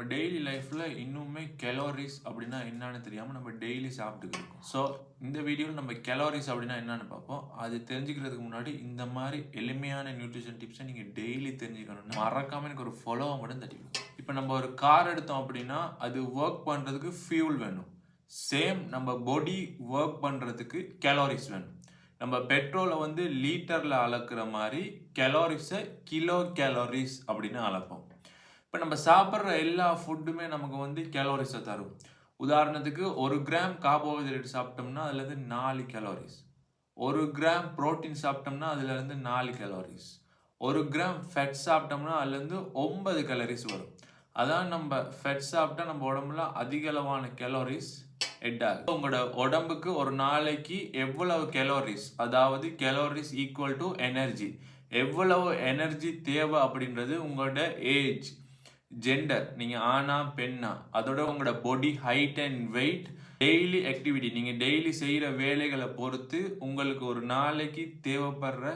நம்ம டெய்லி லைஃப்ல இன்னுமே கலோரிஸ் அப்படின்னா என்னன்னு தெரியாம நம்ம டெய்லி சாப்பிட்டுட்டு இருக்கோம். ஸோ இந்த வீடியோவில் நம்ம கலோரிஸ் அப்படின்னா என்னன்னு பார்ப்போம். அது தெரிஞ்சுக்கிறதுக்கு முன்னாடி இந்த மாதிரி எளிமையான நியூட்ரிஷன் டிப்ஸை நீங்க டெய்லி தெரிஞ்சுக்கணும்னா மறக்காம எனக்கு ஒரு ஃபாலோவை மட்டும் தட்டிவிடும். இப்போ நம்ம ஒரு கார் எடுத்தோம் அப்படின்னா அது ஒர்க் பண்றதுக்கு ஃபியூல் வேணும். சேம் நம்ம பாடி ஒர்க் பண்றதுக்கு கலோரிஸ் வேணும். நம்ம பெட்ரோலை வந்து லீட்டர்ல அளக்குற மாதிரி கலோரிஸை கிலோ கேலோரிஸ் அப்படின்னு அளப்போம். இப்போ நம்ம சாப்பிட்ற எல்லா ஃபுட்டுமே நமக்கு வந்து கேலோரிஸை தரும். உதாரணத்துக்கு 1 கிராம் கார்போஹைட்ரேட் சாப்பிட்டோம்னா அதுலேருந்து 4 கேலோரிஸ். 1 கிராம் புரோட்டீன் சாப்பிட்டோம்னா அதுலேருந்து 4 கேலோரிஸ். 1 கிராம் ஃபெட் சாப்பிட்டோம்னா அதுலேருந்து 9 கேலரிஸ் வரும். அதான் நம்ம ஃபெட் சாப்பிட்டா நம்ம உடம்புல அதிக அளவான கேலோரிஸ் ஹெட் ஆகுது. உங்களோட உடம்புக்கு ஒரு நாளைக்கு எவ்வளவு கேலோரிஸ், அதாவது கேலோரிஸ் ஈக்குவல் டு எனர்ஜி, எவ்வளவு எனர்ஜி தேவை அப்படின்றது உங்களோட ஏஜ், ஜெண்டர், நீங்க ஆணா பெண்ணா, அதோட உங்களோட body height and weight, daily activity, நீங்க டெய்லி செய்யற வேலைகளை பொறுத்து உங்களுக்கு ஒரு நாளைக்கு தேவைப்படுற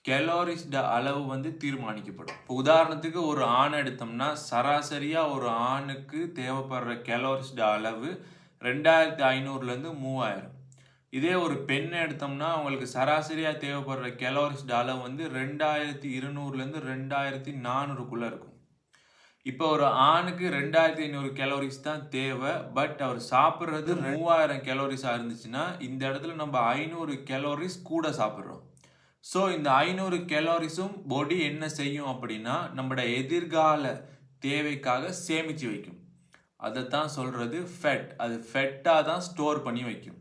கேலோரிஸ் அளவு வந்து தீர்மானிக்கப்படும். இப்போ உதாரணத்துக்கு ஒரு ஆண் எடுத்தோம்னா சராசரியா ஒரு ஆணுக்கு தேவைப்படுற கேலோரிஸ் அளவு 2500 3000. இதே ஒரு பெண் எடுத்தோம்னா அவங்களுக்கு சராசரியா தேவைப்படுற கேலோரிஸ் அளவு வந்து 2200 2400 இருக்கும். இப்போ ஒரு ஆணுக்கு 2500 கேலோரிஸ் தான் தேவை. பட் அவர் சாப்பிட்றது 3000 கேலோரிஸா இருந்துச்சுன்னா இந்த இடத்துல நம்ம 500 கேலோரிஸ் கூட சாப்பிட்றோம். ஸோ இந்த 500 கேலோரிஸும் பாடி என்ன செய்யும் அப்படின்னா நம்மளோட எதிர்கால தேவைக்காக சேமிச்சு வைக்கும். அதைத்தான் சொல்றது ஃபெட். அது ஃபெட்டாக தான் ஸ்டோர் பண்ணி வைக்கும்.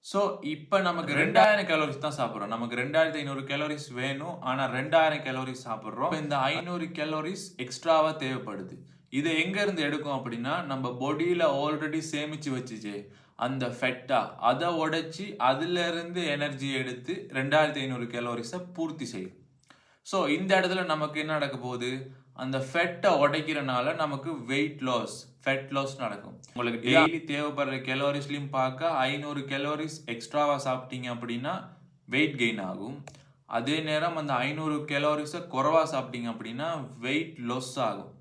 ஸோ இப்போ நமக்கு 2000 கேலோரிஸ் தான் சாப்பிட்றோம். நமக்கு 2500 கேலோரிஸ் வேணும், ஆனால் 2000 கேலோரிஸ் சாப்பிட்றோம். இந்த 500 கேலோரிஸ் எக்ஸ்ட்ராவாக தேவைப்படுது. இதை எங்கேருந்து எடுக்கும் அப்படின்னா நம்ம பாடியில் ஆல்ரெடி சேமிச்சு வச்சுச்சு அந்த ஃபெட்டா, அதை உடைச்சி அதிலிருந்து எனர்ஜி எடுத்து 2500 கேலோரிஸை பூர்த்தி செய்யும். ஸோ இந்த இடத்துல நமக்கு என்ன நடக்க போகுது, அந்த ஃபெட்டை உடைக்கிறனால நமக்கு வெயிட் லாஸ், ஃபெட் லாஸ் நடக்கும். உங்களுக்கு டெய்லி தேவைப்படுற கேலோரிஸ்லையும் பார்க்க 500 கேலோரிஸ் எக்ஸ்ட்ராவாக சாப்பிட்டீங்க அப்படின்னா வெயிட் கெயின் ஆகும். அதே நேரம் அந்த 500 கேலோரிஸை குறைவாக சாப்பிட்டீங்க அப்படின்னா வெயிட் லாஸ் ஆகும்.